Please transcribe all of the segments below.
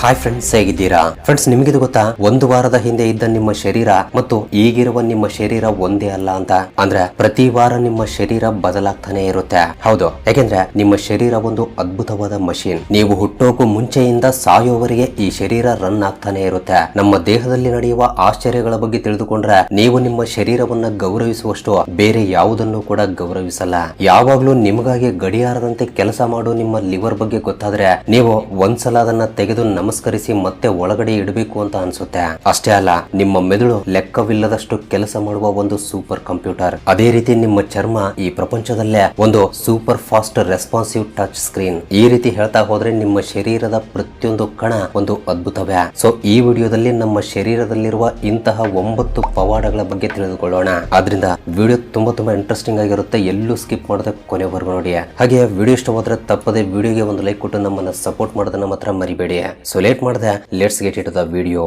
Hi friends, ಹೇಗಿದ್ದೀರಾ friends? ನಿಮಗಿದು ಗೊತ್ತಾ, ಒಂದು ವಾರದ ಹಿಂದೆ ಇದ್ದ ನಿಮ್ಮ ಶರೀರ ಮತ್ತು ಈಗಿರುವ ನಿಮ್ಮ ಶರೀರ ಒಂದೇ ಅಲ್ಲ ಅಂತ. ಅಂದ್ರೆ ಪ್ರತಿ ವಾರ ನಿಮ್ಮ ಶರೀರ ಬದಲಾಗ್ತಾನೆ ಇರುತ್ತೆ. ಹೌದು, ಯಾಕೆಂದ್ರೆ ನಿಮ್ಮ ಶರೀರ ಒಂದು ಅದ್ಭುತವಾದ ಮಷೀನ್. ನೀವು ಹುಟ್ಟೋಕು ಮುಂಚೆಯಿಂದ ಸಾಯೋವರೆಗೆ ಈ ಶರೀರ ರನ್ ಆಗ್ತಾನೆ ಇರುತ್ತೆ. ನಮ್ಮ ದೇಹದಲ್ಲಿ ನಡೆಯುವ ಆಶ್ಚರ್ಯಗಳ ಬಗ್ಗೆ ತಿಳಿದುಕೊಂಡ್ರೆ ನೀವು ನಿಮ್ಮ ಶರೀರವನ್ನ ಗೌರವಿಸುವಷ್ಟು ಬೇರೆ ಯಾವುದನ್ನು ಕೂಡ ಗೌರವಿಸಲ್ಲ. ಯಾವಾಗ್ಲೂ ನಿಮಗಾಗಿ ಗಡಿಯಾರದಂತೆ ಕೆಲಸ ಮಾಡೋ ನಿಮ್ಮ ಲಿವರ್ ಬಗ್ಗೆ ಗೊತ್ತಾದ್ರೆ ನೀವು ಒಂದ್ಸಲ ಅದನ್ನ ತೆಗೆದು ನಮಸ್ಕರಿಸಿ ಮತ್ತೆ ಒಳಗಡೆ ಇಡಬೇಕು ಅಂತ ಅನ್ಸುತ್ತೆ. ಅಷ್ಟೇ ಅಲ್ಲ, ನಿಮ್ಮ ಮೆದುಳು ಲೆಕ್ಕವಿಲ್ಲದಷ್ಟು ಕೆಲಸ ಮಾಡುವ ಒಂದು ಸೂಪರ್ ಕಂಪ್ಯೂಟರ್. ಅದೇ ರೀತಿ ನಿಮ್ಮ ಚರ್ಮ ಈ ಪ್ರಪಂಚದಲ್ಲೇ ಒಂದು super fast responsive touch screen. ಈ ರೀತಿ ಹೇಳ್ತಾ ಹೋದ್ರೆ ನಿಮ್ಮ ಶರೀರದ ಪ್ರತಿಯೊಂದು ಕಣ ಒಂದು ಅದ್ಭುತವೇ. ಸೊ ಈ ವಿಡಿಯೋದಲ್ಲಿ ನಮ್ಮ ಶರೀರದಲ್ಲಿರುವ ಇಂತಹ 9 ಪವಾಡಗಳ ಬಗ್ಗೆ ತಿಳಿದುಕೊಳ್ಳೋಣ. ಆದ್ರಿಂದ ವಿಡಿಯೋ ತುಂಬಾ ಇಂಟ್ರೆಸ್ಟಿಂಗ್ ಆಗಿರುತ್ತೆ. ಎಲ್ಲೂ ಸ್ಕಿಪ್ ಮಾಡದೆ ಕೊನೆವರೆಗೂ ನೋಡಿ. ಹಾಗೆ ವಿಡಿಯೋ ಇಷ್ಟವಾದ್ರೆ ತಪ್ಪದೆ ವಿಡಿಯೋಗೆ ಒಂದು ಲೈಕ್ ಕೊಟ್ಟು ನಮ್ಮನ್ನ ಸಪೋರ್ಟ್ ಮಾಡೋದನ್ನ ಮಾತ್ರ ಮರಿಬೇಡಿ. ಸೊ ಲೇಟ್ ಮಾಡದೆ let's get it to the video.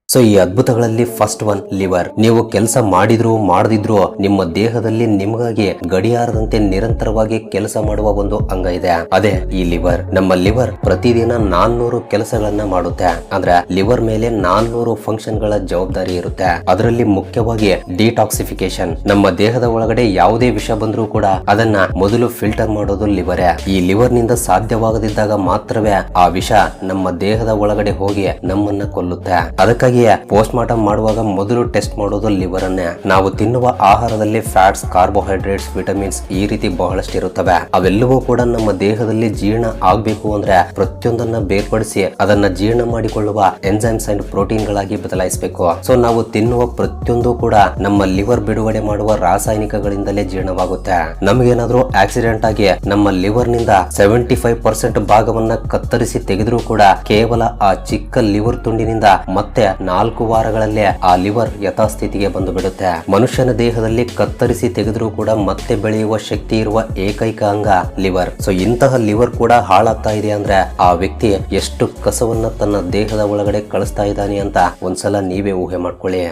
So ಈ ಅದ್ಭುತಗಳಲ್ಲಿ ಫಸ್ಟ್ ಒನ್ ಲಿವರ್. ನೀವು ಕೆಲಸ ಮಾಡಿದ್ರು ಮಾಡದಿದ್ರು ನಿಮ್ಮ ದೇಹದಲ್ಲಿ ನಿಮಗಾಗಿ ಗಡಿಯಾರದಂತೆ ನಿರಂತರವಾಗಿ ಕೆಲಸ ಮಾಡುವ ಒಂದು ಅಂಗ ಇದೆ, ಅದೇ ಈ ಲಿವರ್. ನಮ್ಮ ಲಿವರ್ ಪ್ರತಿದಿನ 400 ಕೆಲಸಗಳನ್ನ ಮಾಡುತ್ತೆ. ಅಂದ್ರೆ ಲಿವರ್ ಮೇಲೆ 400 ಫಂಕ್ಷನ್ ಗಳ ಜವಾಬ್ದಾರಿ ಇರುತ್ತೆ. ಅದರಲ್ಲಿ ಮುಖ್ಯವಾಗಿ ಡಿಟಾಕ್ಸಿಫಿಕೇಶನ್. ನಮ್ಮ ದೇಹದ ಒಳಗಡೆ ಯಾವುದೇ ವಿಷ ಬಂದ್ರೂ ಕೂಡ ಅದನ್ನ ಮೊದಲು ಫಿಲ್ಟರ್ ಮಾಡೋದು ಲಿವರೇ. ಈ ಲಿವರ್ ನಿಂದ ಸಾಧ್ಯವಾಗದಿದ್ದಾಗ ಮಾತ್ರವೇ ಆ ವಿಷ ನಮ್ಮ ದೇಹದ ಒಳಗಡೆ ಹೋಗಿ ನಮ್ಮನ್ನ ಕೊಲ್ಲುತ್ತೆ. ಅದಕ್ಕಾಗಿ ಪೋಸ್ಟ್ ಮಾರ್ಟಮ್ ಮಾಡುವಾಗ ಮೊದಲು ಟೆಸ್ಟ್ ಮಾಡೋದು ಲಿವರ್ ಅನ್ನೇ. ನಾವು ತಿನ್ನುವ ಆಹಾರದಲ್ಲಿ ಫ್ಯಾಟ್ಸ್, ಕಾರ್ಬೋಹೈಡ್ರೇಟ್ಸ್, ವಿಟಮಿನ್ಸ್ ಈ ರೀತಿ ಬಹಳಷ್ಟು ಇರುತ್ತವೆ. ಅವೆಲ್ಲವೂ ಕೂಡ ನಮ್ಮ ದೇಹದಲ್ಲಿ ಜೀರ್ಣ ಆಗ್ಬೇಕು ಅಂದ್ರೆ ಪ್ರತಿಯೊಂದನ್ನ ಬೇರ್ಪಡಿಸಿ ಅದನ್ನ ಜೀರ್ಣ ಮಾಡಿಕೊಳ್ಳುವ ಎಂಜೈಮ್ಸ್ ಅಂಡ್ ಪ್ರೋಟೀನ್ ಗಳಾಗಿ ಬದಲಾಯಿಸಬೇಕು. ಸೊ ನಾವು ತಿನ್ನುವ ಪ್ರತಿಯೊಂದು ಕೂಡ ನಮ್ಮ ಲಿವರ್ ಬಿಡುಗಡೆ ಮಾಡುವ ರಾಸಾಯನಿಕಗಳಿಂದಲೇ ಜೀರ್ಣವಾಗುತ್ತೆ. ನಮಗೇನಾದ್ರೂ ಆಕ್ಸಿಡೆಂಟ್ ಆಗಿ ನಮ್ಮ ಲಿವರ್ ನಿಂದ 75% ಭಾಗವನ್ನ ಕತ್ತರಿಸಿ ತೆಗೆದ್ರೂ ಕೂಡ ಕೇವಲ ಆ ಚಿಕ್ಕ ಲಿವರ್ ತುಂಡಿನಿಂದ ಮತ್ತೆ 4 ವಾರಗಳಲ್ಲೇ ಆ ಲಿವರ್ ಯಥಾಸ್ಥಿತಿಗೆ ಬಂದು ಬಿಡುತ್ತೆ. ಮನುಷ್ಯನ ದೇಹದಲ್ಲಿ ಕತ್ತರಿಸಿ ತೆಗೆದ್ರೂ ಕೂಡ ಮತ್ತೆ ಬೆಳೆಯುವ ಶಕ್ತಿ ಇರುವ ಏಕೈಕ ಅಂಗ ಲಿವರ್. ಸೊ ಇಂತಹ ಲಿವರ್ ಕೂಡ ಹಾಳಾಗ್ತಾ ಇದೆ ಅಂದ್ರೆ ಆ ವ್ಯಕ್ತಿ ಎಷ್ಟು ಕಸವನ್ನ ತನ್ನ ದೇಹದ ಒಳಗಡೆ ಕಳಿಸ್ತಾ ಇದ್ದಾನೆ ಅಂತ ಒಂದ್ಸಲ ನೀವೇ ಊಹೆ ಮಾಡ್ಕೊಳ್ಳಿ.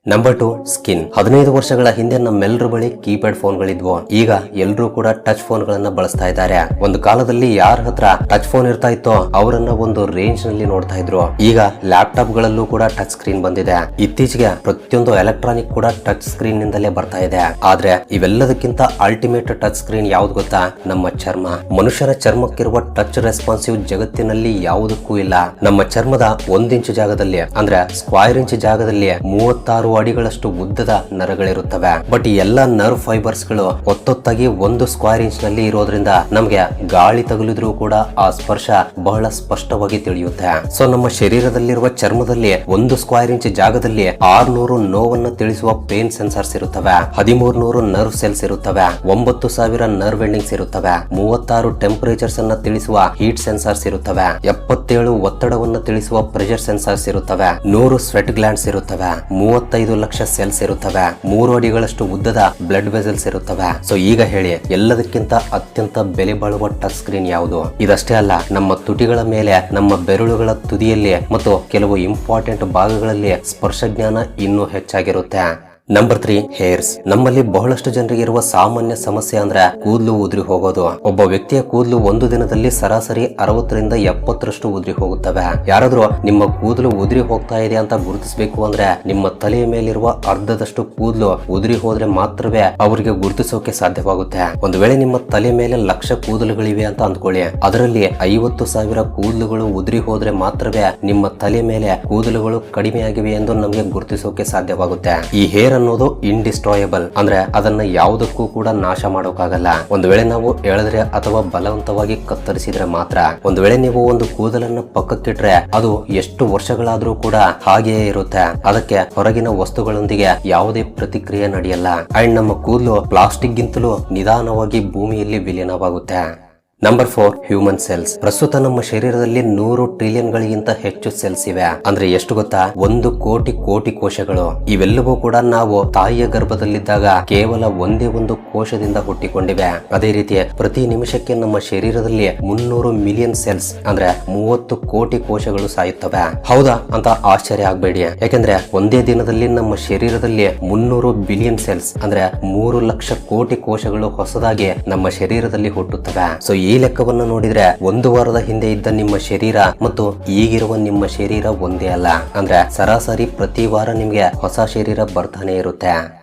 Number 2, skin. 15 ವರ್ಷಗಳ ಹಿಂದೆ ನಮ್ಮೆಲ್ಲರ ಬಳಿ ಕೀಪ್ಯಾಡ್ ಫೋನ್ಗಳಿದ್ವು. ಈಗ ಎಲ್ಲರೂ ಕೂಡ ಟಚ್ ಫೋನ್ ಗಳನ್ನ ಬಳಸ್ತಾ ಇದ್ದಾರೆ. ಒಂದು ಕಾಲದಲ್ಲಿ ಯಾರ ಹತ್ರ ಟಚ್ ಫೋನ್ ಇರ್ತಾ ಇತ್ತೋ ಅವರನ್ನ ಒಂದು ರೇಂಜ್ ನಲ್ಲಿ ನೋಡ್ತಾ ಇದ್ರು. ಈಗ ಲ್ಯಾಪ್ಟಾಪ್ ಗಳಲ್ಲೂ ಕೂಡ ಟಚ್ ಸ್ಕ್ರೀನ್ ಬಂದಿದೆ. ಇತ್ತೀಚೆಗೆ ಪ್ರತಿಯೊಂದು ಎಲೆಕ್ಟ್ರಾನಿಕ್ ಕೂಡ ಟಚ್ ಸ್ಕ್ರೀನ್ ನಿಂದಲೇ ಬರ್ತಾ ಇದೆ. ಆದ್ರೆ ಇವೆಲ್ಲದಕ್ಕಿಂತ ಅಲ್ಟಿಮೇಟ್ ಟಚ್ ಸ್ಕ್ರೀನ್ ಯಾವ್ದು ಗೊತ್ತಾ? ನಮ್ಮ ಚರ್ಮ. ಮನುಷ್ಯನ ಚರ್ಮಕ್ಕಿರುವ ಟಚ್ ರೆಸ್ಪಾನ್ಸಿವ್ ಜಗತ್ತಿನಲ್ಲಿ ಯಾವುದಕ್ಕೂ ಇಲ್ಲ. ನಮ್ಮ ಚರ್ಮದ 1 ಇಂಚು ಜಾಗದಲ್ಲಿ ಅಂದ್ರೆ ಸ್ಕ್ವೈರ್ ಇಂಚ್ ಜಾಗದಲ್ಲಿ 36 ಅಡಿಗಳಷ್ಟು ಉದ್ದದ ನರಗಳಿರುತ್ತವೆ. ಬಟ್ ಈ ಎಲ್ಲಾ ನರ್ವ್ ಫೈಬರ್ಸ್ ಗಳು ಒತ್ತೊತ್ತಾಗಿ 1 ಸ್ಕ್ವೈರ್ ಇಂಚ್ ನಲ್ಲಿ ಇರೋದ್ರಿಂದ ನಮ್ಗೆ ಗಾಳಿ ತಗುಲಿದ್ರೂ ಕೂಡ ಆ ಸ್ಪರ್ಶ ಬಹಳ ಸ್ಪಷ್ಟವಾಗಿ ತಿಳಿಯುತ್ತೆ. ಸೊ ನಮ್ಮ ಶರೀರದಲ್ಲಿರುವ ಚರ್ಮದಲ್ಲಿ 1 ಸ್ಕ್ವೈರ್ ಇಂಚ್ ಜಾಗದಲ್ಲಿ 600 ನೋವನ್ನ ತಿಳಿಸುವ ಪೇನ್ ಸೆನ್ಸರ್ಸ್ ಇರುತ್ತವೆ, 1300 ನರ್ವ್ ಸೆಲ್ಸ್ ಇರುತ್ತವೆ, 9000 ನರ್ವ್ ಎಂಡಿಂಗ್ಸ್ ಇರುತ್ತವೆ, 36 ಟೆಂಪರೇಚರ್ಸ್ ಅನ್ನ ತಿಳಿಸುವ ಹೀಟ್ ಸೆನ್ಸರ್ಸ್ ಇರುತ್ತವೆ, 77 ಒತ್ತಡವನ್ನು ತಿಳಿಸುವ ಪ್ರೆಷರ್ ಸೆನ್ಸರ್ಸ್ ಇರುತ್ತವೆ, 100 ಸ್ವೆಟ್ ಗ್ಲ್ಯಾಂಡ್ಸ್ ಇರುತ್ತವೆ, 35 ಲಕ್ಷ ಸೆಲ್ಸ್ ಇರುತ್ತವೆ, 3 ಅಡಿಗಳಷ್ಟು ಉದ್ದದ ಬ್ಲಡ್ ವೆಸಲ್ಸ್ ಇರುತ್ತವೆ. ಸೊ ಈಗ ಹೇಳಿ, ಎಲ್ಲದಕ್ಕಿಂತ ಅತ್ಯಂತ ಬೆಲೆ ಬಾಳುವ ಟಚ್ ಸ್ಕ್ರೀನ್ ಯಾವುದು? ಇದಷ್ಟೇ ಅಲ್ಲ, ನಮ್ಮ ತುಟಿಗಳ ಮೇಲೆ, ನಮ್ಮ ಬೆರಳುಗಳ ತುದಿಯಲ್ಲಿ ಮತ್ತು ಕೆಲವು ಇಂಪಾರ್ಟೆಂಟ್ ಭಾಗಗಳಲ್ಲಿ ಸ್ಪರ್ಶ ಜ್ಞಾನ ಇನ್ನೂ ಹೆಚ್ಚಾಗಿರುತ್ತೆ. Number 3, hairs. ನಮ್ಮಲ್ಲಿ ಬಹಳಷ್ಟು ಜನರಿಗೆ ಇರುವ ಸಾಮಾನ್ಯ ಸಮಸ್ಯೆ ಅಂದ್ರೆ ಕೂದಲು ಉದುರಿ ಹೋಗೋದು. ಒಬ್ಬ ವ್ಯಕ್ತಿಯ ಕೂದಲು ಒಂದು ದಿನದಲ್ಲಿ ಸರಾಸರಿ 60 ರಿಂದ 70ರಷ್ಟು ಉದುರಿ ಹೋಗುತ್ತವೆ. ಯಾರಾದ್ರೂ ನಿಮ್ಮ ಕೂದಲು ಉದುರಿ ಹೋಗ್ತಾ ಇದೆ ಅಂತ ಗುರುತಿಸಬೇಕು ಅಂದ್ರೆ ನಿಮ್ಮ ತಲೆಯ ಮೇಲಿರುವ ಅರ್ಧದಷ್ಟು ಕೂದಲು ಉದುರಿ ಹೋದ್ರೆ ಮಾತ್ರವೇ ಅವರಿಗೆ ಗುರುತಿಸೋಕೆ ಸಾಧ್ಯವಾಗುತ್ತೆ. ಒಂದು ವೇಳೆ ನಿಮ್ಮ ತಲೆ ಮೇಲೆ 1,00,000 ಕೂದಲುಗಳಿವೆ ಅಂತ ಅಂದ್ಕೊಳ್ಳಿ, ಅದರಲ್ಲಿ 50,000 ಕೂದಲುಗಳು ಉದುರಿ ಹೋದ್ರೆ ಮಾತ್ರವೇ ನಿಮ್ಮ ತಲೆ ಮೇಲೆ ಕೂದಲುಗಳು ಕಡಿಮೆಯಾಗಿವೆ ಎಂದು ನಮಗೆ ಗುರುತಿಸೋಕೆ ಸಾಧ್ಯವಾಗುತ್ತೆ. ಈ ಹೇರ್ ಅನ್ನೋದು ಇಂಡಿಸ್ಟ್ರಾಯಬಲ್, ಅಂದ್ರೆ ಅದನ್ನ ಯಾವುದಕ್ಕೂ ಕೂಡ ನಾಶ ಮಾಡೋಕ್ಕಾಗಲ್ಲ. ಒಂದು ವೇಳೆ ನಾವು ಎಳೆದ್ರೆ ಅಥವಾ ಬಲವಂತವಾಗಿ ಕತ್ತರಿಸಿದ್ರೆ ಮಾತ್ರ. ಒಂದು ವೇಳೆ ನೀವು ಒಂದು ಕೂದಲನ್ನ ಪಕ್ಕಕ್ಕಿಟ್ರೆ ಅದು ಎಷ್ಟು ವರ್ಷಗಳಾದ್ರೂ ಕೂಡ ಹಾಗೆಯೇ ಇರುತ್ತೆ. ಅದಕ್ಕೆ ಹೊರಗಿನ ವಸ್ತುಗಳೊಂದಿಗೆ ಯಾವುದೇ ಪ್ರತಿಕ್ರಿಯೆ ನಡೆಯಲ್ಲ. ಅಂಡ್ ನಮ್ಮ ಕೂದಲು ಪ್ಲಾಸ್ಟಿಕ್ ಗಿಂತಲೂ ನಿಧಾನವಾಗಿ ಭೂಮಿಯಲ್ಲಿ ವಿಲೀನವಾಗುತ್ತೆ. Number 4 human cells. ಪ್ರಸ್ತುತ ನಮ್ಮ ಶರೀರದಲ್ಲಿ 100 ಟ್ರಿಲಿಯನ್ ಗಳಿಗಿಂತ ಹೆಚ್ಚು ಸೆಲ್ಸ್ ಇವೆ. ಅಂದ್ರೆ ಎಷ್ಟು ಗೊತ್ತಾ? 1 ಕೋಟಿ ಕೋಟಿ ಕೋಶಗಳು. ಇವೆಲ್ಲವೂ ಕೂಡ ನಾವು ತಾಯಿಯ ಗರ್ಭದಲ್ಲಿದ್ದಾಗ ಕೇವಲ ಒಂದೇ ಒಂದು ಕೋಶದಿಂದ ಹುಟ್ಟಿಕೊಂಡಿವೆ. ಅದೇ ರೀತಿ ಪ್ರತಿ ನಿಮಿಷಕ್ಕೆ ನಮ್ಮ ಶರೀರದಲ್ಲಿ 300 ಮಿಲಿಯನ್ ಸೆಲ್ಸ್ ಅಂದ್ರೆ 30 ಕೋಟಿ ಕೋಶಗಳು ಸಾಯುತ್ತವೆ. ಹೌದಾ ಅಂತ ಆಶ್ಚರ್ಯ ಆಗ್ಬೇಡಿ, ಯಾಕೆಂದ್ರೆ ಒಂದೇ ದಿನದಲ್ಲಿ ನಮ್ಮ ಶರೀರದಲ್ಲಿ 300 ಬಿಲಿಯನ್ ಸೆಲ್ಸ್ ಅಂದ್ರೆ 3 ಲಕ್ಷ ಕೋಟಿ ಕೋಶಗಳು ಹೊಸದಾಗಿ ನಮ್ಮ ಶರೀರದಲ್ಲಿ ಹುಟ್ಟುತ್ತವೆ. ಸೊ ಈ ಲೆಕ್ಕವನ್ನು ನೋಡಿದ್ರೆ 1 ವಾರದ ಹಿಂದೆ ಇದ್ದ ನಿಮ್ಮ ಶರೀರ ಮತ್ತು ಈಗಿರುವ ನಿಮ್ಮ ಶರೀರ ಒಂದೇ ಅಲ್ಲ. ಅಂದ್ರೆ ಸರಾಸರಿ ಪ್ರತಿ ವಾರ ನಿಮ್ಗೆ ಹೊಸ ಶರೀರ ಬರ್ತಾನೆ ಇರುತ್ತೆ.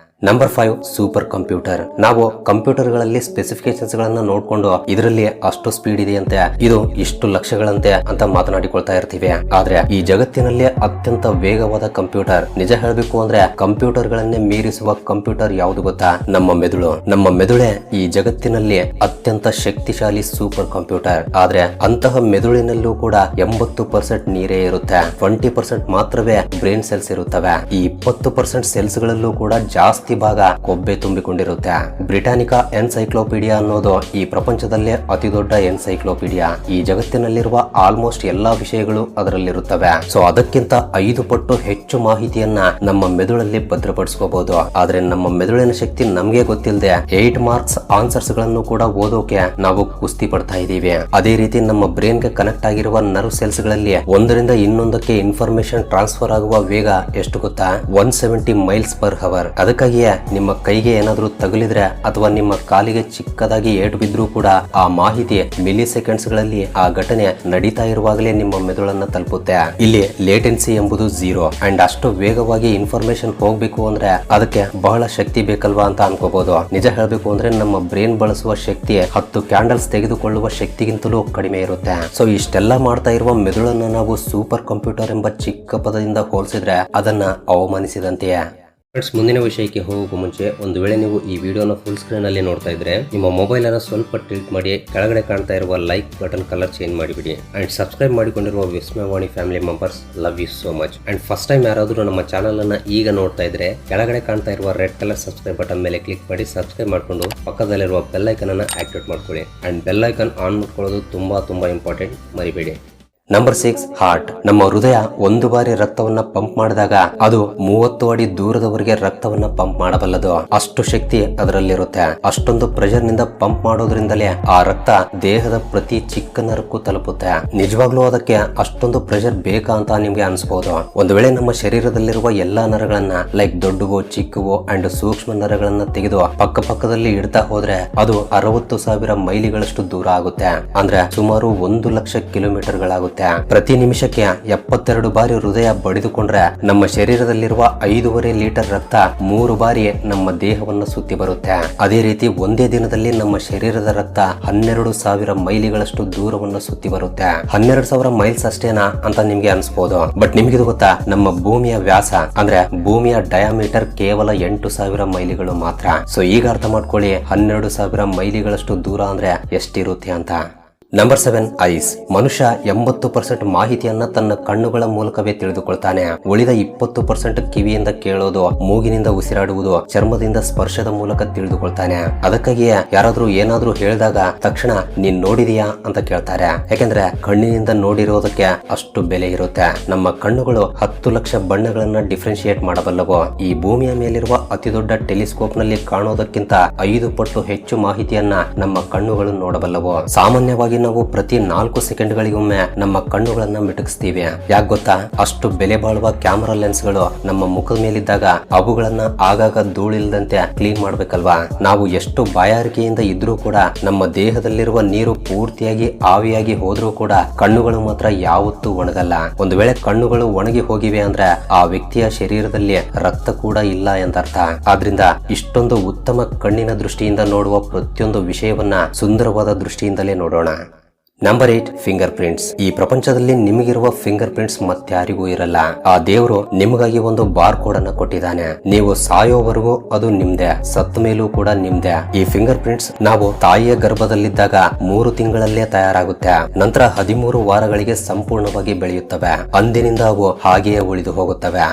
Number 5 super computer. ನಾವು ಕಂಪ್ಯೂಟರ್ ಗಳಲ್ಲಿ ಸ್ಪೆಸಿಫಿಕೇಶನ್ಸ್ ಗಳನ್ನ ನೋಡ್ಕೊಂಡು ಇದರಲ್ಲಿ ಅಷ್ಟು ಸ್ಪೀಡ್ ಇದೆಯಂತೆ, ಇದು ಇಷ್ಟು ಲಕ್ಷಗಳಂತೆ ಅಂತ ಮಾತನಾಡಿಕೊಳ್ತಾ ಇರ್ತೀವಿ. ಆದ್ರೆ ಈ ಜಗತ್ತಿನಲ್ಲಿ ಅತ್ಯಂತ ವೇಗವಾದ ಕಂಪ್ಯೂಟರ್, ನಿಜ ಹೇಳಬೇಕು ಅಂದ್ರೆ ಕಂಪ್ಯೂಟರ್ ಗಳನ್ನೇ ಮೀರಿಸುವ ಕಂಪ್ಯೂಟರ್ ಯಾವುದು ಗೊತ್ತಾ? ನಮ್ಮ ಮೆದುಳು. ನಮ್ಮ ಮೆದುಳೇ ಈ ಜಗತ್ತಿನಲ್ಲಿ ಅತ್ಯಂತ ಶಕ್ತಿಶಾಲಿ ಸೂಪರ್ ಕಂಪ್ಯೂಟರ್. ಆದ್ರೆ ಅಂತಹ ಮೆದುಳಿನಲ್ಲೂ ಕೂಡ 80% ನೀರೇ ಇರುತ್ತೆ, 20% ಮಾತ್ರವೇ ಬ್ರೈನ್ ಸೆಲ್ಸ್ ಇರುತ್ತವೆ. ಈ 20% ಸೆಲ್ಸ್ ಗಳಲ್ಲೂ ಕೂಡ ಜಾಸ್ತಿ ಭಾಗ ಕೊಬ್ಬೆ ತುಂಬಿಕೊಂಡಿರುತ್ತೆ. ಬ್ರಿಟಾನಿಕಾ ಎನ್ಸೈಕ್ಲೋಪೀಡಿಯಾ ಅನ್ನೋದು ಈ ಪ್ರಪಂಚದಲ್ಲೇ ಅತಿ ದೊಡ್ಡ ಎನ್ಸೈಕ್ಲೋಪೀಡಿಯಾ. ಈ ಜಗತ್ತಿನಲ್ಲಿರುವ ಆಲ್ಮೋಸ್ಟ್ ಎಲ್ಲಾ ವಿಷಯಗಳು ಅದರಲ್ಲಿರುತ್ತವೆ. ಸೊ ಅದಕ್ಕಿಂತ 5 ಪಟ್ಟು ಹೆಚ್ಚು ಮಾಹಿತಿಯನ್ನ ನಮ್ಮ ಮೆದುಳಲ್ಲಿ ಭದ್ರಪಡಿಸ್ಕೋಬಹುದು. ಆದ್ರೆ ನಮ್ಮ ಮೆದುಳಿನ ಶಕ್ತಿ ನಮ್ಗೆ ಗೊತ್ತಿಲ್ಲದೆ 8 ಮಾರ್ಕ್ಸ್ ಆನ್ಸರ್ಸ್ ಗಳನ್ನು ಕೂಡ ಓದೋಕೆ ನಾವು ಕುಸ್ತಿ ಪಡ್ತಾ ಇದೀವಿ. ಅದೇ ರೀತಿ ನಮ್ಮ ಬ್ರೈನ್ ಗೆ ಕನೆಕ್ಟ್ ಆಗಿರುವ ನರ್ವ್ ಸೆಲ್ಸ್ ಗಳಲ್ಲಿ ಒಂದರಿಂದ ಇನ್ನೊಂದಕ್ಕೆ ಇನ್ಫಾರ್ಮೇಶನ್ ಟ್ರಾನ್ಸ್ಫರ್ ಆಗುವ ವೇಗ ಎಷ್ಟು ಗೊತ್ತಾ? 170 ಮೈಲ್ಸ್ ಪರ್ ಅವರ್. ಅದಕ್ಕಾಗಿ ನಿಮ್ಮ ಕೈಗೆ ಏನಾದ್ರೂ ತಗುಲಿದ್ರೆ ಅಥವಾ ನಿಮ್ಮ ಕಾಲಿಗೆ ಚಿಕ್ಕದಾಗಿ ಏಟು ಬಿದ್ರೂ ಕೂಡ ಆ ಮಾಹಿತಿ ಮಿಲಿ ಸೆಕೆಂಡ್ಸ್ ಗಳಲ್ಲಿ ಆ ಘಟನೆ ನಡೀತಾ ಇರುವಾಗಲೇ ನಿಮ್ಮ ಮೆದುಳನ್ನ ತಲುಪುತ್ತೆ. ಇಲ್ಲಿ ಲೇಟೆನ್ಸಿ ಎಂಬುದು 0 ಅಂಡ್ ಅಷ್ಟು ವೇಗವಾಗಿ ಇನ್ಫಾರ್ಮೇಶನ್ ಹೋಗ್ಬೇಕು ಅಂದ್ರೆ ಅದಕ್ಕೆ ಬಹಳ ಶಕ್ತಿ ಬೇಕಲ್ವಾ ಅಂತ ಅನ್ಕೋಬಹುದು. ನಿಜ ಹೇಳ್ಬೇಕು ಅಂದ್ರೆ ನಮ್ಮ ಬ್ರೈನ್ ಬಳಸುವ ಶಕ್ತಿ 10 ಕ್ಯಾಂಡಲ್ಸ್ ತೆಗೆದುಕೊಳ್ಳುವ ಶಕ್ತಿಗಿಂತಲೂ ಕಡಿಮೆ ಇರುತ್ತೆ. ಸೊ ಇಷ್ಟೆಲ್ಲ ಮಾಡ್ತಾ ಇರುವ ಮೆದುಳನ್ನ ನಾವು ಸೂಪರ್ ಕಂಪ್ಯೂಟರ್ ಎಂಬ ಚಿಕ್ಕ ಪದದಿಂದ ಹೋಲಿಸಿದ್ರೆ ಅದನ್ನ ಅವಮಾನಿಸಿದಂತೆಯೇ. ಫ್ರೆಂಡ್ಸ್, ಮುಂದಿನ ವಿಷಯಕ್ಕೆ ಹೋಗುವ ಮುಂಚೆ ಒಂದು ವೇಳೆ ನೀವು ಈ ವಿಡಿಯೋನ ಫುಲ್ ಸ್ಕ್ರೀನ್ ಅಲ್ಲಿ ನೋಡ್ತಾ ಇದ್ರೆ ನಿಮ್ಮ ಮೊಬೈಲ್ ಅನ್ನು ಸ್ವಲ್ಪ ಟಿಲ್ಟ್ ಮಾಡಿ ಕೆಳಗಡೆ ಕಾಣ್ತಾ ಇರುವ ಲೈಕ್ ಬಟನ್ ಕಲರ್ ಚೇಂಜ್ ಮಾಡಿಬಿಡಿ. ಅಂಡ್ ಸಬ್ಸ್ಕ್ರೈಬ್ ಮಾಡಿಕೊಂಡಿರುವ Vismayavani family members love you so much. And first time ಯಾರಾದರೂ ನಮ್ಮ ಚಾನಲ್ ಅನ್ನ ಈಗ ನೋಡ್ತಾ ಇದ್ರೆ ಕೆಳಗಡೆ ಕಾಣ್ತಾ ಇರುವ ರೆಡ್ ಕಲರ್ ಸಬ್ಸ್ಕ್ರೈಬ್ ಬಟನ್ ಮೇಲೆ ಕ್ಲಿಕ್ ಮಾಡಿ ಸಬ್ಸ್ಕ್ರೈಬ್ ಮಾಡ್ಕೊಂಡು ಪಕ್ಕದಲ್ಲಿರುವ ಬೆಲ್ ಐಕನ್ ಅನ್ನ ಆಕ್ಟಿವೇಟ್ ಮಾಡ್ಕೊಳ್ಳಿ. ಅಂಡ್ ಬೆಲ್ ಐಕನ್ ಆನ್ ಮಾಡ್ಕೊಳ್ಳೋದು ತುಂಬಾ ಇಂಪಾರ್ಟೆಂಟ್, ಮರಿಬೇಡಿ. Number 6 heart. ನಮ್ಮ ಹೃದಯ ಒಂದು ಬಾರಿ ರಕ್ತವನ್ನ ಪಂಪ್ ಮಾಡಿದಾಗ ಅದು 30 ಅಡಿ ದೂರದವರೆಗೆ ರಕ್ತವನ್ನ ಪಂಪ್ ಮಾಡಬಲ್ಲದು. ಅಷ್ಟು ಶಕ್ತಿ ಅದರಲ್ಲಿರುತ್ತೆ. ಅಷ್ಟೊಂದು ಪ್ರೆಷರ್ ನಿಂದ ಪಂಪ್ ಮಾಡೋದ್ರಿಂದಲೇ ಆ ರಕ್ತ ದೇಹದ ಪ್ರತಿ ಚಿಕ್ಕ ನರಕ್ಕೂ ತಲುಪುತ್ತೆ. ನಿಜವಾಗ್ಲೂ ಅದಕ್ಕೆ ಅಷ್ಟೊಂದು ಪ್ರೆಷರ್ ಬೇಕಾ ಅಂತ ನಿಮ್ಗೆ ಅನ್ಸ್ಬಹುದು. ಒಂದು ವೇಳೆ ನಮ್ಮ ಶರೀರದಲ್ಲಿರುವ ಎಲ್ಲಾ ನರಗಳನ್ನ ಲೈಕ್ ದೊಡ್ಡವು, ಚಿಕ್ಕವು ಅಂಡ್ ಸೂಕ್ಷ್ಮ ನರಗಳನ್ನ ತೆಗೆದು ಪಕ್ಕದಲ್ಲಿ ಇಡ್ತಾ ಹೋದ್ರೆ ಅದು 60,000 ಮೈಲಿಗಳಷ್ಟು ದೂರ ಆಗುತ್ತೆ. ಅಂದ್ರೆ ಸುಮಾರು 1 ಲಕ್ಷ ಕಿಲೋಮೀಟರ್ಗಳಾಗುತ್ತೆ. ಪ್ರತಿ ನಿಮಿಷಕ್ಕೆ 72 ಬಾರಿ ಹೃದಯ ಬಡಿದುಕೊಂಡ್ರೆ ನಮ್ಮ ಶರೀರದಲ್ಲಿರುವ 5.5 ಲೀಟರ್ ರಕ್ತ 3 ಬಾರಿ ನಮ್ಮ ದೇಹವನ್ನು ಸುತ್ತಿ ಬರುತ್ತೆ. ಅದೇ ರೀತಿ ಒಂದೇ ದಿನದಲ್ಲಿ ನಮ್ಮ ಶರೀರದ ರಕ್ತ 12,000 ಮೈಲಿಗಳಷ್ಟು ದೂರವನ್ನು ಸುತ್ತಿ ಬರುತ್ತೆ. 12,000 ಮೈಲ್ಸ್ ಅಷ್ಟೇನಾ ಅಂತ ನಿಮ್ಗೆ ಅನ್ಸ್ಬೋದು. ಬಟ್ ನಿಮ್ಗೆ ಗೊತ್ತಾ, ನಮ್ಮ ಭೂಮಿಯ ವ್ಯಾಸ ಅಂದ್ರೆ ಭೂಮಿಯ ಡಯಾಮೀಟರ್ ಕೇವಲ 8,000 ಮೈಲಿಗಳು ಮಾತ್ರ. ಸೊ ಈಗ ಅರ್ಥ ಮಾಡ್ಕೊಳ್ಳಿ 12,000 ಮೈಲಿಗಳಷ್ಟು ದೂರ ಅಂದ್ರೆ ಎಷ್ಟಿರುತ್ತೆ ಅಂತ. Number 7 ice. ಮನುಷ್ಯ 80% ಮಾಹಿತಿಯನ್ನ ತನ್ನ ಕಣ್ಣುಗಳ ಮೂಲಕವೇ ತಿಳಿದುಕೊಳ್ತಾನೆ. ಉಳಿದ 20% ಕಿವಿಯಿಂದ ಕೇಳೋದು, ಮೂಗಿನಿಂದ ಉಸಿರಾಡುವುದು, ಚರ್ಮದಿಂದ ಸ್ಪರ್ಶದ ಮೂಲಕ ತಿಳಿದುಕೊಳ್ತಾನೆ. ಅದಕ್ಕಾಗಿಯೇ ಯಾರಾದ್ರೂ ಏನಾದ್ರೂ ಹೇಳಿದಾಗ ತಕ್ಷಣ ನೀನ್ ನೋಡಿದೀಯಾ ಅಂತ ಕೇಳ್ತಾರೆ. ಯಾಕೆಂದ್ರೆ ಕಣ್ಣಿನಿಂದ ನೋಡಿರೋದಕ್ಕೆ ಅಷ್ಟು ಬೆಲೆ ಇರುತ್ತೆ. ನಮ್ಮ ಕಣ್ಣುಗಳು 10 ಲಕ್ಷ ಬಣ್ಣಗಳನ್ನ ಡಿಫ್ರೆನ್ಶಿಯೇಟ್ ಮಾಡಬಲ್ಲವು. ಈ ಭೂಮಿಯ ಮೇಲಿರುವ ಅತಿ ದೊಡ್ಡ ಟೆಲಿಸ್ಕೋಪ್ ನಲ್ಲಿ ಕಾಣೋದಕ್ಕಿಂತ 5 ಪಟ್ಟು ಹೆಚ್ಚು ಮಾಹಿತಿಯನ್ನ ನಮ್ಮ ಕಣ್ಣುಗಳು ನೋಡಬಲ್ಲವು. ಸಾಮಾನ್ಯವಾಗಿ ನಾವು ಪ್ರತಿ 4 ಸೆಕೆಂಡ್ಗಳಿಗೊಮ್ಮೆ ನಮ್ಮ ಕಣ್ಣುಗಳನ್ನ ಮಿಟುಕಿಸ್ತೀವಿ. ಯಾಕೆ ಗೊತ್ತಾ? ಅಷ್ಟು ಬೆಲೆ ಬಾಳುವ ಕ್ಯಾಮೆರಾ ಲೆನ್ಸ್ ಗಳು ನಮ್ಮ ಮುಖದ ಮೇಲಿದ್ದಾಗ ಅವುಗಳನ್ನ ಆಗಾಗ ಧೂಳಿಲ್ಲದಂತೆ ಕ್ಲೀನ್ ಮಾಡ್ಬೇಕಲ್ವಾ? ನಾವು ಎಷ್ಟು ಬಾಯಾರಿಕೆಯಿಂದ ಇದ್ರೂ ಕೂಡ ನಮ್ಮ ದೇಹದಲ್ಲಿರುವ ನೀರು ಪೂರ್ತಿಯಾಗಿ ಆವಿಯಾಗಿ ಹೋದ್ರೂ ಕೂಡ ಕಣ್ಣುಗಳು ಮಾತ್ರ ಯಾವತ್ತೂ ಒಣಗಲ್ಲ. ಒಂದು ವೇಳೆ ಕಣ್ಣುಗಳು ಒಣಗಿ ಹೋಗಿವೆ ಅಂದ್ರೆ ಆ ವ್ಯಕ್ತಿಯ ಶರೀರದಲ್ಲಿ ರಕ್ತ ಕೂಡ ಇಲ್ಲ ಎಂದರ್ಥ. ಆದ್ರಿಂದ ಇಷ್ಟೊಂದು ಉತ್ತಮ ಕಣ್ಣಿನ ದೃಷ್ಟಿಯಿಂದ ನೋಡುವ ಪ್ರತಿಯೊಂದು ವಿಷಯವನ್ನ ಸುಂದರವಾದ ದೃಷ್ಟಿಯಿಂದಲೇ ನೋಡೋಣ. Number 8 finger prints. ಈ ಪ್ರಪಂಚದಲ್ಲಿ ನಿಮಗಿರುವ ಫಿಂಗರ್ ಪ್ರಿಂಟ್ಸ್ ಮತ್ತಾರಿಗೂ ಇರಲ್ಲ. ಆ ದೇವರು ನಿಮಗಾಗಿ ಒಂದು ಬಾರ್ ಕೋಡ್ ಅನ್ನ ಕೊಟ್ಟಿದ್ದಾನೆ. ನೀವು ಸಾಯೋವರೆಗೂ ಅದು ನಿಮ್ದೆ, ಸತ್ತ ಮೇಲೂ ಕೂಡ ನಿಮ್ದೆ. ಈ ಫಿಂಗರ್ ಪ್ರಿಂಟ್ಸ್ ನಾವು ತಾಯಿಯ ಗರ್ಭದಲ್ಲಿದ್ದಾಗ 3 ತಿಂಗಳಲ್ಲೇ ತಯಾರಾಗುತ್ತೆ. ನಂತರ 13 ವಾರಗಳಿಗೆ ಸಂಪೂರ್ಣವಾಗಿ ಬೆಳೆಯುತ್ತವೆ. ಅಂದಿನಿಂದ ಅವು ಹಾಗೆಯೇ ಉಳಿದು ಹೋಗುತ್ತವೆ.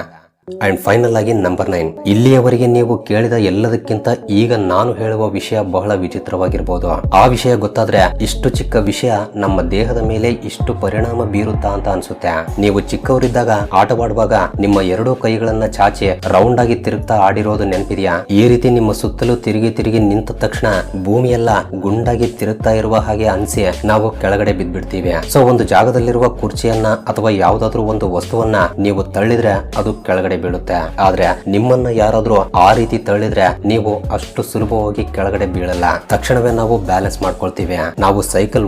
ಅಂಡ್ ಫೈನಲ್ ಆಗಿ ನಂಬರ್ 9. ಇಲ್ಲಿಯವರೆಗೆ ನೀವು ಕೇಳಿದ ಎಲ್ಲದಕ್ಕಿಂತ ಈಗ ನಾನು ಹೇಳುವ ವಿಷಯ ಬಹಳ ವಿಚಿತ್ರವಾಗಿರ್ಬೋದು. ಆ ವಿಷಯ ಗೊತ್ತಾದ್ರೆ ಇಷ್ಟು ಚಿಕ್ಕ ವಿಷಯ ನಮ್ಮ ದೇಹದ ಮೇಲೆ ಇಷ್ಟು ಪರಿಣಾಮ ಬೀರುತ್ತಾ ಅಂತ ಅನ್ಸುತ್ತೆ. ನೀವು ಚಿಕ್ಕವರಿದ್ದಾಗ ಆಟವಾಡುವಾಗ ನಿಮ್ಮ ಎರಡೂ ಕೈಗಳನ್ನ ಚಾಚಿ ರೌಂಡ್ ಆಗಿ ತಿರುಗ್ತಾ ಆಡಿರೋದು ನೆನಪಿದೆಯಾ? ಈ ರೀತಿ ನಿಮ್ಮ ಸುತ್ತಲೂ ತಿರುಗಿ ತಿರುಗಿ ನಿಂತ ತಕ್ಷಣ ಭೂಮಿಯೆಲ್ಲ ಗುಂಡಾಗಿ ತಿರುಗ್ತಾ ಇರುವ ಹಾಗೆ ಅನ್ಸಿ ನಾವು ಕೆಳಗಡೆ ಬಿದ್ದ್ಬಿಡ್ತೀವಿ. ಸೊ ಒಂದು ಜಾಗದಲ್ಲಿರುವ ಕುರ್ಚಿಯನ್ನ ಅಥವಾ ಯಾವ್ದಾದ್ರು ಒಂದು ವಸ್ತುವನ್ನ ನೀವು ತಳ್ಳಿದ್ರೆ ಅದು ಕೆಳಗಡೆ ಬೀಳುತ್ತೆ. ಆದ್ರೆ ನಿಮ್ಮನ್ನ ಯಾರಾದ್ರೂ ಆ ರೀತಿ ತಳ್ಳಿದ್ರೆ ನೀವು ಅಷ್ಟು ಸುಲಭವಾಗಿ ಕೆಳಗಡೆ ಬೀಳಲ್ಲ. ತಕ್ಷಣವೇ ನಾವು ಬ್ಯಾಲೆನ್ಸ್ ಮಾಡ್ಕೊಳ್ತೀವಿ. ನಾವು ಸೈಕಲ್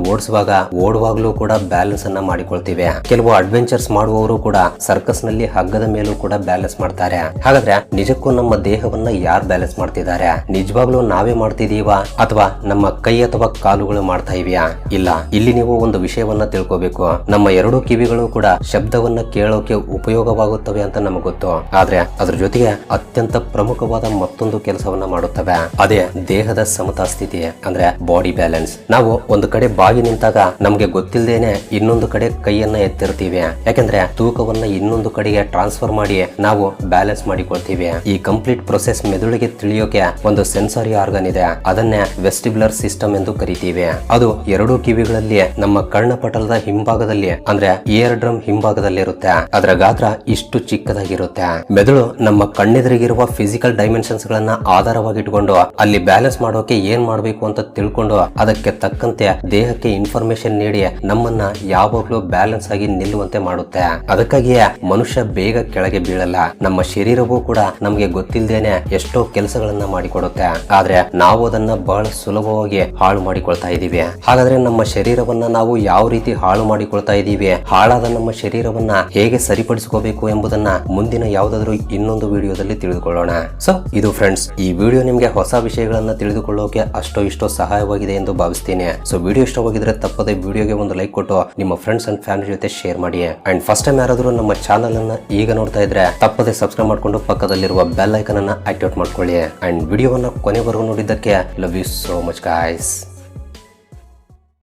ಓಡುವಾಗ್ಲೂ ಕೂಡ ಬ್ಯಾಲೆನ್ಸ್ ಅನ್ನ ಮಾಡಿಕೊಳ್ತೀವಿ. ಕೆಲವು ಅಡ್ವೆಂಚರ್ಸ್ ಮಾಡುವವರು ಕೂಡ ಸರ್ಕಸ್ ನಲ್ಲಿ ಹಗ್ಗದ ಮೇಲೂ ಕೂಡ ಬ್ಯಾಲೆನ್ಸ್ ಮಾಡ್ತಾರೆ. ಹಾಗಾದ್ರೆ ನಿಜಕ್ಕೂ ನಮ್ಮ ದೇಹವನ್ನ ಯಾರು ಬ್ಯಾಲೆನ್ಸ್ ಮಾಡ್ತಿದ್ದಾರೆ? ನಿಜವಾಗ್ಲೂ ನಾವೇ ಮಾಡ್ತಿದೀವಾ ಅಥವಾ ನಮ್ಮ ಕೈ ಅಥವಾ ಕಾಲುಗಳು ಮಾಡ್ತಾ ಇವ್ಯಾ? ಇಲ್ಲ. ಇಲ್ಲಿ ನೀವು ಒಂದು ವಿಷಯವನ್ನ ತಿಳ್ಕೋಬೇಕು. ನಮ್ಮ ಎರಡೂ ಕಿವಿಗಳು ಕೂಡ ಶಬ್ದವನ್ನ ಕೇಳೋಕೆ ಉಪಯೋಗವಾಗುತ್ತವೆ ಅಂತ ನಮಗೆ ಗೊತ್ತು. ಆದ್ರೆ ಅದ್ರ ಜೊತೆಗೆ ಅತ್ಯಂತ ಪ್ರಮುಖವಾದ ಮತ್ತೊಂದು ಕೆಲಸವನ್ನ ಮಾಡುತ್ತವೆ. ಅದೇ ದೇಹದ ಸಮತಾ ಸ್ಥಿತಿ, ಅಂದ್ರೆ ಬಾಡಿ ಬ್ಯಾಲೆನ್ಸ್. ನಾವು ಒಂದು ಕಡೆ ಬಾಗಿ ನಿಂತಾಗ ನಮ್ಗೆ ಗೊತ್ತಿಲ್ಲದೇನೆ ಇನ್ನೊಂದು ಕಡೆ ಕೈಯನ್ನ ಎತ್ತಿರ್ತೀವಿ. ಯಾಕಂದ್ರೆ ತೂಕವನ್ನ ಇನ್ನೊಂದು ಕಡೆಗೆ ಟ್ರಾನ್ಸ್ಫರ್ ಮಾಡಿ ನಾವು ಬ್ಯಾಲೆನ್ಸ್ ಮಾಡಿಕೊಳ್ತೀವಿ. ಈ ಕಂಪ್ಲೀಟ್ ಪ್ರೊಸೆಸ್ ಮೆದುಳಿಗೆ ತಿಳಿಯೋಕೆ ಒಂದು ಸೆನ್ಸಾರಿ ಆರ್ಗನ್ ಇದೆ. ಅದನ್ನೇ ವೆಸ್ಟಿಬ್ಯುಲರ್ ಸಿಸ್ಟಮ್ ಎಂದು ಕರಿತೀವಿ. ಅದು ಎರಡೂ ಕಿವಿಗಳಲ್ಲಿ ನಮ್ಮ ಕರ್ಣಪಟಲದ ಹಿಂಭಾಗದಲ್ಲಿ ಅಂದ್ರೆ ಇಯರ್ ಡ್ರಮ್ ಹಿಂಭಾಗದಲ್ಲಿ ಇರುತ್ತೆ. ಅದರ ಗಾತ್ರ ಇಷ್ಟು ಚಿಕ್ಕದಾಗಿರುತ್ತೆ. ಮೆದುಳು ನಮ್ಮ ಕಣ್ಣೆದುರಿಗಿರುವ ಫಿಸಿಕಲ್ ಡೈಮೆನ್ಷನ್ಸ್ ಗಳನ್ನ ಆಧಾರವಾಗಿಟ್ಕೊಂಡು ಅಲ್ಲಿ ಬ್ಯಾಲೆನ್ಸ್ ಮಾಡೋಕೆ ಏನ್ ಮಾಡ್ಬೇಕು ಅಂತ ತಿಳ್ಕೊಂಡು ಅದಕ್ಕೆ ತಕ್ಕಂತೆ ದೇಹಕ್ಕೆ ಇನ್ಫಾರ್ಮೇಶನ್ ನೀಡಿ ನಮ್ಮನ್ನ ಯಾವಾಗ್ಲೂ ಬ್ಯಾಲೆನ್ಸ್ ಆಗಿ ನಿಲ್ಲುವಂತೆ ಮಾಡುತ್ತೆ. ಅದಕ್ಕಾಗಿಯೇ ಮನುಷ್ಯ ಬೇಗ ಕೆಳಗೆ ಬೀಳಲ್ಲ. ನಮ್ಮ ಶರೀರವೂ ಕೂಡ ನಮ್ಗೆ ಗೊತ್ತಿಲ್ಲದೇನೆ ಎಷ್ಟೋ ಕೆಲಸಗಳನ್ನ ಮಾಡಿಕೊಡುತ್ತೆ. ಆದ್ರೆ ನಾವು ಅದನ್ನ ಬಹಳ ಸುಲಭವಾಗಿ ಹಾಳು ಮಾಡಿಕೊಳ್ತಾ ಇದೀವಿ. ಹಾಗಾದ್ರೆ ನಮ್ಮ ಶರೀರವನ್ನ ನಾವು ಯಾವ ರೀತಿ ಹಾಳು ಮಾಡಿಕೊಳ್ತಾ ಇದೀವಿ, ಹಾಳಾದ ನಮ್ಮ ಶರೀರವನ್ನ ಹೇಗೆ ಸರಿಪಡಿಸ್ಕೋಬೇಕು ಎಂಬುದನ್ನ ಮುಂದಿನ ಯಾವುದಾದ್ರೂ ಇನ್ನೊಂದು ವಿಡಿಯೋದಲ್ಲಿ ತಿಳಿದುಕೊಳ್ಳೋಣ. ಸೊ ಇದು ಫ್ರೆಂಡ್ಸ್, ಈ ವಿಡಿಯೋ ನಿಮ್ಗೆ ಹೊಸ ವಿಷಯಗಳನ್ನ ತಿಳಿದುಕೊಳ್ಳೋಕೆ ಅಷ್ಟೋ ಇಷ್ಟೋ ಸಹಾಯವಾಗಿದೆ ಎಂದು ಭಾವಿಸ್ತೀನಿ. ಸೊ ವಿಡಿಯೋ ಇಷ್ಟವಾಗಿದ್ರೆ ತಪ್ಪದೆ ವಿಡಿಯೋಗೆ ಒಂದು ಲೈಕ್ ಕೊಟ್ಟು ನಿಮ್ಮ ಫ್ರೆಂಡ್ಸ್ ಅಂಡ್ ಫ್ಯಾಮಿಲಿ ಜೊತೆ ಶೇರ್ ಮಾಡಿ. ಅಂಡ್ ಫಸ್ಟ್ ಟೈಮ್ ಯಾರಾದ್ರೂ ನಮ್ಮ ಚಾನಲ್ ಅನ್ನ ಈಗ ನೋಡ್ತಾ ಇದ್ರೆ ತಪ್ಪದೆ ಸಬ್ಸ್ಕ್ರೈಬ್ ಮಾಡ್ಕೊಂಡು ಪಕ್ಕದಲ್ಲಿರುವ ಬೆಲ್ ಐಕನ್ ಅನ್ನ ಆಕ್ಟಿವೇಟ್ ಮಾಡ್ಕೊಳ್ಳಿ. ಅಂಡ್ ವಿಡಿಯೋವನ್ನ ಕೊನೆವರೆಗೂ ನೋಡಿದ್ದಕ್ಕೆ love you so much guys.